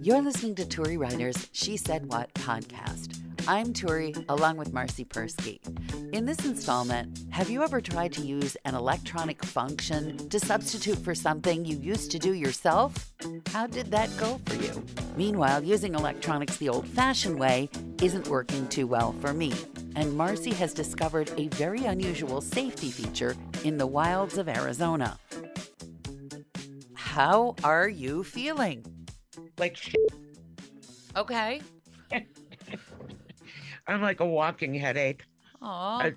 You're listening to Turi Ryder's She Said What podcast. I'm Turi, along with Marci Persky. In this installment, have you ever tried to use an electronic function to substitute for something you used to do yourself? How did that go for you? Meanwhile, using electronics the old-fashioned way isn't working too well for me. And Marci has discovered a very unusual safety feature in the wilds of Arizona. How are you feeling? Like shit. Okay. I'm like a walking headache. Aw.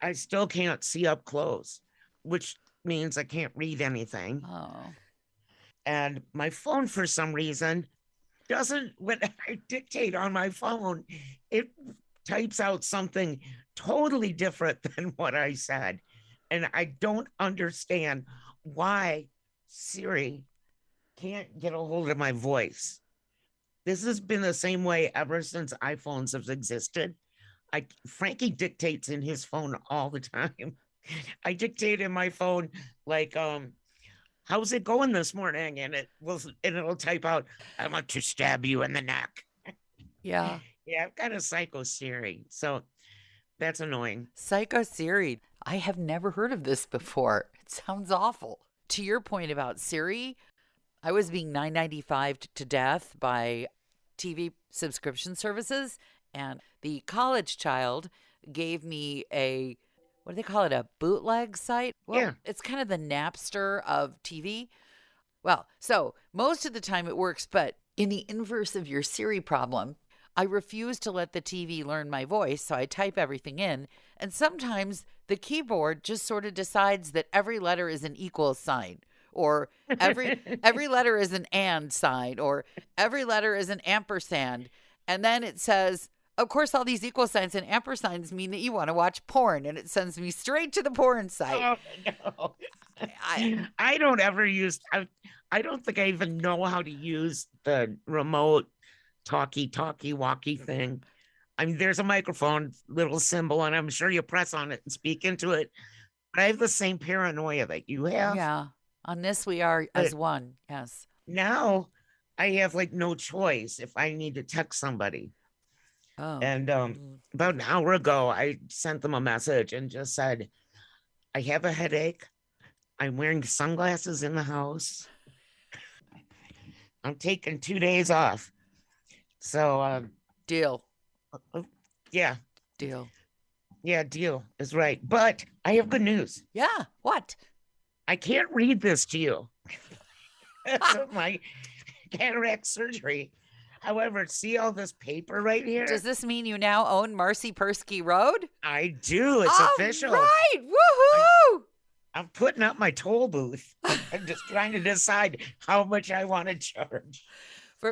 I still can't see up close, which means I can't read anything. Oh. And my phone, for some reason, doesn't, when I dictate on my phone, it types out something totally different than what I said. And I don't understand why Siri can't get a hold of my voice. This has been the same way ever since iPhones have existed. Frankie dictates in his phone all the time. I dictate in my phone like, how's it going this morning? And it'll type out, I want to stab you in the neck. Yeah. Yeah, I've got a psycho Siri, so that's annoying. Psycho Siri. I have never heard of this before. It sounds awful. To your point about Siri, I was being $9.95 to death by TV subscription services, and the college child gave me a, what do they call it, a bootleg site? Well, Yeah. It's kind of the Napster of TV. Well, so most of the time it works, but in the inverse of your Siri problem, I refuse to let the TV learn my voice, so I type everything in, and sometimes the keyboard just sort of decides that every letter is an equal sign, or every letter is an and sign, or every letter is an ampersand. And then it says, of course, all these equal signs and ampersands mean that you want to watch porn, and it sends me straight to the porn site. Oh, no. I don't ever use, I don't think I even know how to use the remote talkie-walkie thing. I mean, there's a microphone, little symbol, and I'm sure you press on it and speak into it. But I have the same paranoia that you have. Yeah. On this, we are as one. Yes. Now I have like no choice if I need to text somebody. Oh. And about an hour ago, I sent them a message and just said, I have a headache. I'm wearing sunglasses in the house. I'm taking 2 days off. So, Deal. Yeah. Deal. Yeah, deal is right. But I have good news. Yeah. What? I can't read this to you. That's my cataract surgery. However, see all this paper right here? Does this mean you now own Marci Persky Road? I do. It's official. All right. Woohoo! I'm putting up my toll booth. I'm just trying to decide how much I want to charge.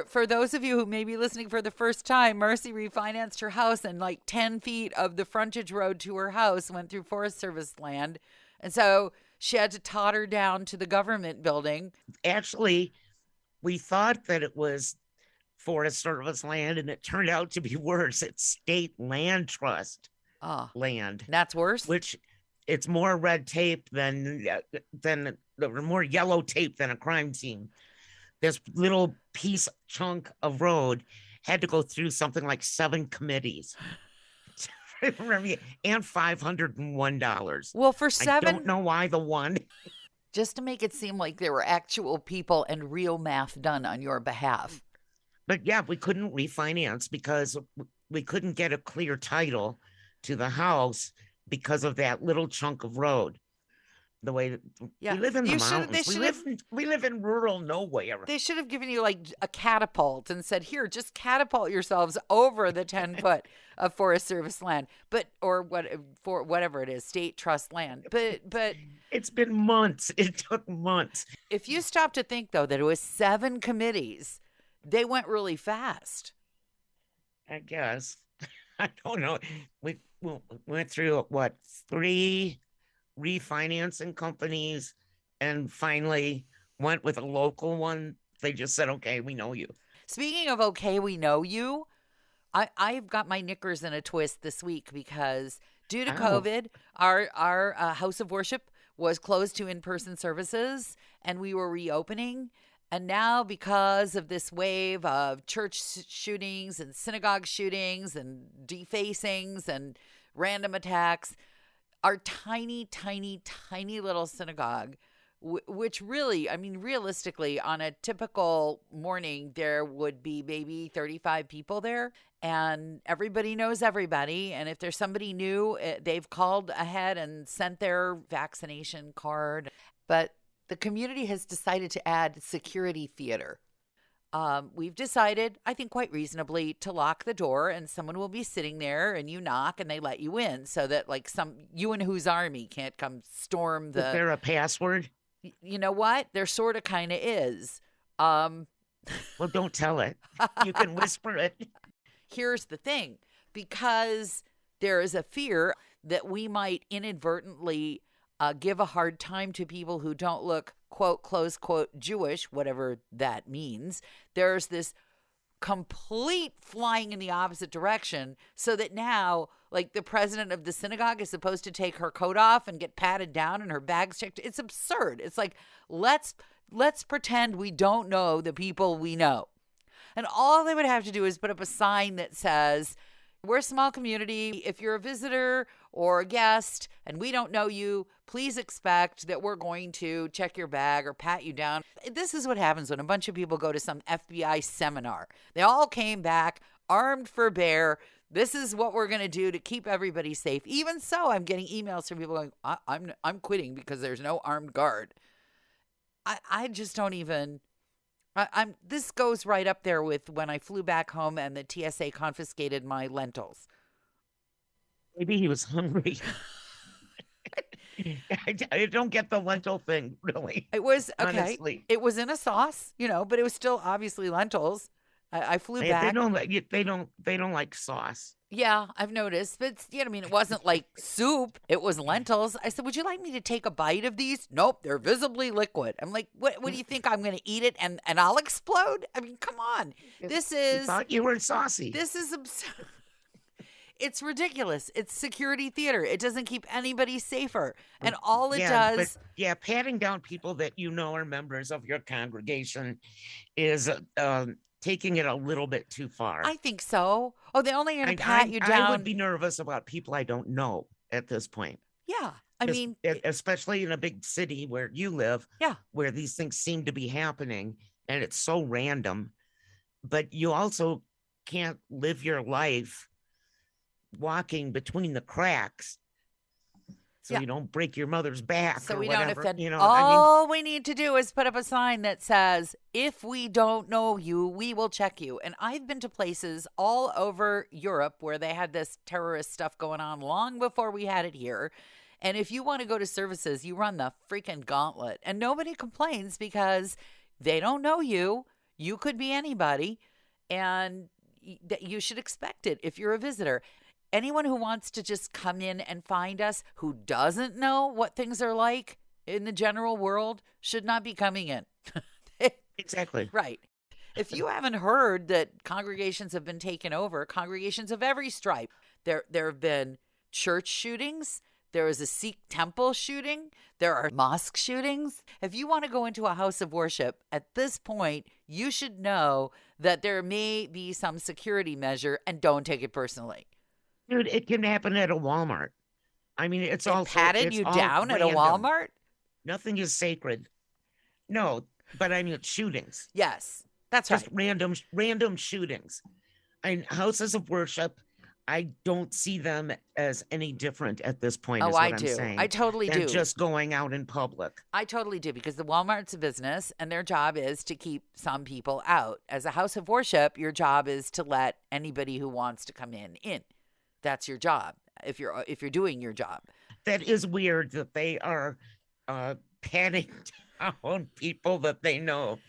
For those of you who may be listening for the first time, Marci refinanced her house, and like 10 feet of the frontage road to her house went through Forest Service land. And so she had to totter down to the government building. Actually, we thought that it was Forest Service land, and it turned out to be worse. It's state land trust land. That's worse? Which it's more red tape than more yellow tape than a crime scene. This little chunk of road had to go through something like 7 committees. And $501. Well, for 7, I don't know why the one. Just to make it seem like there were actual people and real math done on your behalf. But yeah, we couldn't refinance because we couldn't get a clear title to the house because of that little chunk of road. The way that we live in the mountains. We live in rural nowhere. They should have given you like a catapult and said, here, just catapult yourselves over the 10 foot of Forest Service land, for whatever it is, state trust land. But it's been months. It took months. If you stop to think, though, that it was 7 committees, they went really fast. I guess. I don't know. We went through, 3 refinancing companies, and finally went with a local one. They just said, okay, we know you. Speaking of okay, we know you, I've got my knickers in a twist this week because due to COVID, our house of worship was closed to in-person services, and we were reopening. And now, because of this wave of church shootings and synagogue shootings and defacings and random attacks, our tiny, tiny, tiny little synagogue, which really, I mean, realistically, on a typical morning, there would be maybe 35 people there, and everybody knows everybody. And if there's somebody new, they've called ahead and sent their vaccination card. But the community has decided to add security theater. We've decided, I think quite reasonably, to lock the door, and someone will be sitting there and you knock and they let you in, so that like you and whose army can't come storm the. Is there a password? You know what? There sort of kind of is. Well, don't tell it. You can whisper it. Here's the thing. Because there is a fear that we might inadvertently give a hard time to people who don't look, quote, close quote, Jewish, whatever that means. There's this complete flying in the opposite direction, so that now, like, the president of the synagogue is supposed to take her coat off and get patted down and her bags checked. It's absurd. It's like, let's pretend we don't know the people we know. And all they would have to do is put up a sign that says, we're a small community. If you're a visitor or a guest and we don't know you, please expect that we're going to check your bag or pat you down. This is what happens when a bunch of people go to some FBI seminar. They all came back armed for bear. This is what we're going to do to keep everybody safe. Even so, I'm getting emails from people going, I'm quitting because there's no armed guard. I just don't even. This goes right up there with when I flew back home and the TSA confiscated my lentils. Maybe he was hungry. I don't get the lentil thing, really. It was okay. Honestly. It was in a sauce, but it was still obviously lentils. I flew back. They don't like sauce. Yeah, I've noticed. But it wasn't like soup. It was lentils. I said, would you like me to take a bite of these? Nope, they're visibly liquid. I'm like, what do you think? I'm going to eat it and I'll explode? I mean, come on. I thought you were saucy. This is absurd. It's ridiculous. It's security theater. It doesn't keep anybody safer. And all it does. But, patting down people that you know are members of your congregation is taking it a little bit too far. I think so. Oh, they only going to pat you down. I would be nervous about people I don't know at this point. Yeah. I mean, especially in a big city where you live, where these things seem to be happening and it's so random, but you also can't live your life walking between the cracks so you don't break your mother's back. So we don't offend. All we need to do is put up a sign that says, if we don't know you, we will check you. And I've been to places all over Europe where they had this terrorist stuff going on long before we had it here. And if you want to go to services, you run the freaking gauntlet. And nobody complains because they don't know you. You could be anybody. And you should expect it if you're a visitor. Anyone who wants to just come in and find us who doesn't know what things are like in the general world should not be coming in. Exactly. Right. If you haven't heard that congregations have been taken over, congregations of every stripe, there have been church shootings. There is a Sikh temple shooting. There are mosque shootings. If you want to go into a house of worship at this point, you should know that there may be some security measure, and don't take it personally. Dude, it can happen at a Walmart. I mean, it's all patted you down at a Walmart. Nothing is sacred. No, but I mean, shootings. Yes, that's right. Just random shootings. And houses of worship, I don't see them as any different at this point. Oh, I do. I totally do. Just going out in public. I totally do, because the Walmart's a business and their job is to keep some people out. As a house of worship, your job is to let anybody who wants to come in. That's your job if you're doing your job. That is weird that they are patting down people that they know.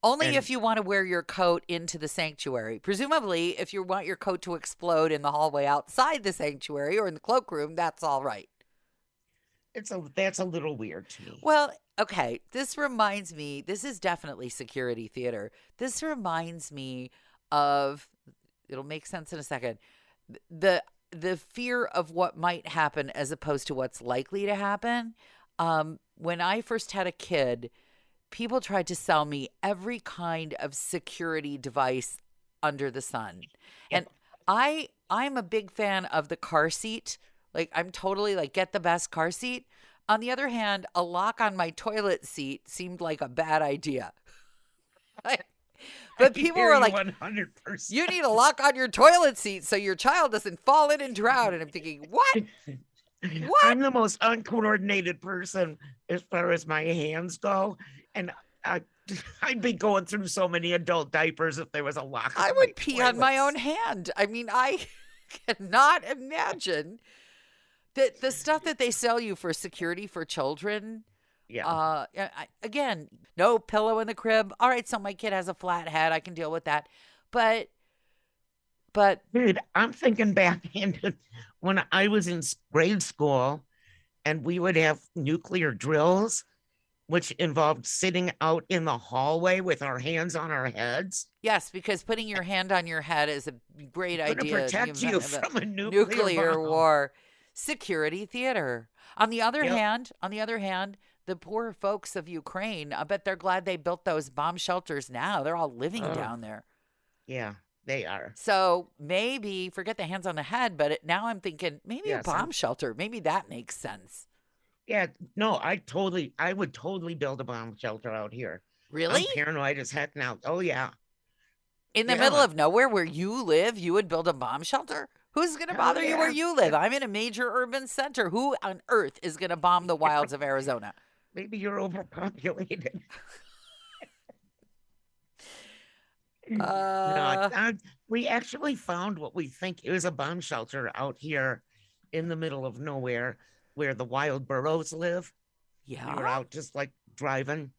Only if you want to wear your coat into the sanctuary. Presumably, if you want your coat to explode in the hallway outside the sanctuary or in the cloakroom, that's all right. That's a little weird to me. Well, okay. This reminds me, this is definitely security theater. This reminds me of, it'll make sense in a second, the fear of what might happen as opposed to what's likely to happen. When I first had a kid, people tried to sell me every kind of security device under the sun. And I'm a big fan of the car seat. Like, I'm totally like, get the best car seat. On the other hand, a lock on my toilet seat seemed like a bad idea. But people were like, 100%. you need a lock on your toilet seat so your child doesn't fall in and drown. And I'm thinking, what? What? I'm the most uncoordinated person as far as my hands go. And I'd be going through so many adult diapers if there was a lock. I would pee on my own hand. I mean, I cannot imagine that the stuff that they sell you for security for children. Yeah. Again, no pillow in the crib. All right, so my kid has a flat head. I can deal with that. But dude, I'm thinking back into when I was in grade school and we would have nuclear drills, which involved sitting out in the hallway with our hands on our heads. yes, because putting your hand on your head is a great idea. To protect you from a Nuclear bomb. war. Security theater. On the other Yep. hand, the poor folks of Ukraine, I bet they're glad they built those bomb shelters now. They're all living down there. Yeah, they are. So maybe, forget the hands on the head, but now I'm thinking maybe a Yes, bomb shelter. Maybe that makes sense. Yeah, no, I would totally build a bomb shelter out here. Really? I'm paranoid as heck now. Oh yeah. In the middle of nowhere where you live, you would build a bomb shelter? Who's going to bother you where you live? I'm in a major urban center. Who on earth is going to bomb the wilds of Arizona? Maybe you're overpopulated. We actually found what we think is a bomb shelter out here in the middle of nowhere where the wild burros live. Yeah. We were out just like driving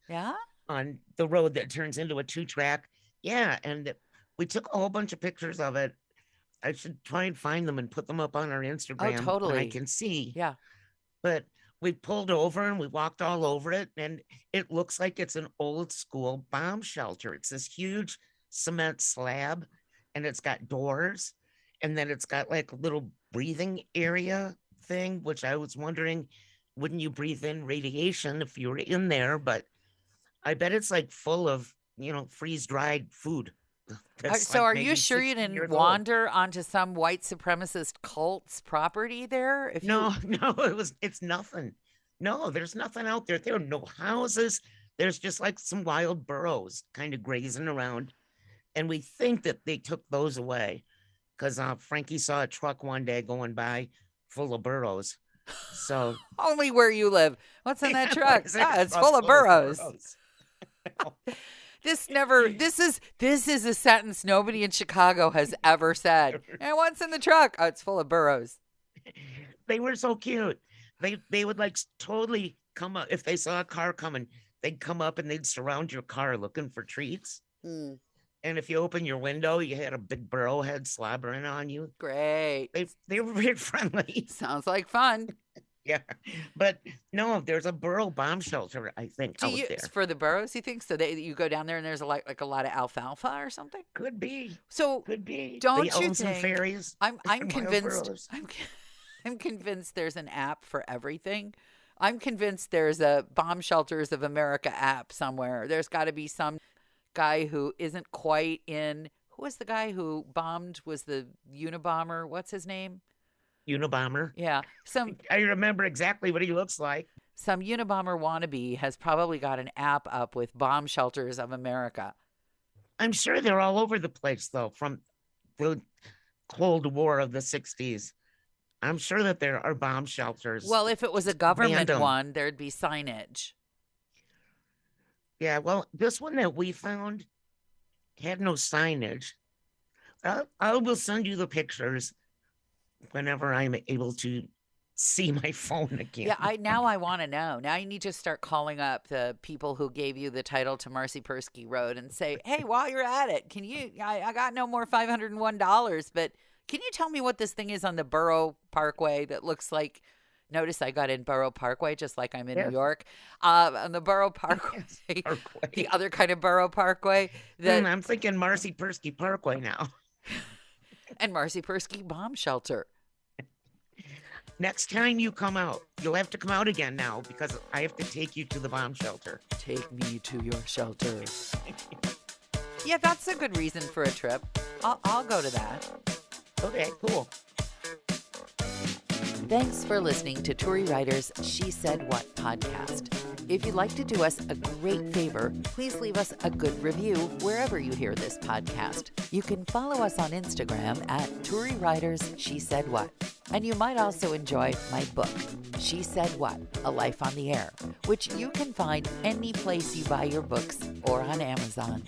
on the road that turns into a 2-track. Yeah. And we took a whole bunch of pictures of it. I should try and find them and put them up on our Instagram. Oh, totally. When I can see. Yeah. But we pulled over and we walked all over it. And it looks like it's an old school bomb shelter. It's this huge cement slab and it's got doors. And then it's got like a little breathing area thing, which I was wondering, wouldn't you breathe in radiation if you were in there? But I bet it's like full of, freeze dried food. So are you sure you didn't wander onto some white supremacist cult's property there? No, it's nothing. No, there's nothing out there. There are no houses. There's just like some wild burros kind of grazing around. And we think that they took those away because Frankie saw a truck one day going by full of burros. So only where you live. What's in that truck? It's full of burros. This is a sentence nobody in Chicago has ever said. And what's in the truck? Oh, it's full of burros. They were so cute. They would like totally come up if they saw a car coming. They'd come up and they'd surround your car looking for treats. Mm. And if you open your window, you had a big burro head slobbering on you. Great. They were very friendly. Sounds like fun. Yeah, but no, there's a burro bomb shelter, I think, out there. For the burros, you think? So you go down there and there's like a lot of alfalfa or something? Could be. So could be. Don't the you elves and think? fairies. I'm convinced. I'm convinced there's an app for everything. I'm convinced there's a Bomb Shelters of America app somewhere. There's got to be some guy who isn't quite in. Who was the guy who bombed? Was the Unabomber? What's his name? Unabomber. Yeah. I remember exactly what he looks like. Some Unabomber wannabe has probably got an app up with Bomb Shelters of America. I'm sure they're all over the place, though, from the Cold War of the 60s. I'm sure that there are bomb shelters. Well, if it was a government one, there'd be signage. Yeah, well, this one that we found had no signage. I will send you the pictures whenever I'm able to see my phone again. Yeah, now I want to know. Now you need to start calling up the people who gave you the title to Marci Persky Road and say, hey, while you're at it, can you, I got no more $501, but can you tell me what this thing is on the Borough Parkway that looks like, notice I got in Borough Parkway just like I'm in New York, on the Borough Parkway, the other kind of Borough Parkway. I'm thinking Marci Persky Parkway now. And Marci Persky Bomb Shelter. Next time you come out, you'll have to come out again now because I have to take you to the bomb shelter. Take me to your shelter. Yeah, that's a good reason for a trip. I'll go to that. Okay, cool. Thanks for listening to Turi Ryder's She Said What podcast. If you'd like to do us a great favor, please leave us a good review wherever you hear this podcast. You can follow us on Instagram at Turi Ryder's She Said What. And you might also enjoy my book, She Said What? A Life on the Air, which you can find any place you buy your books or on Amazon.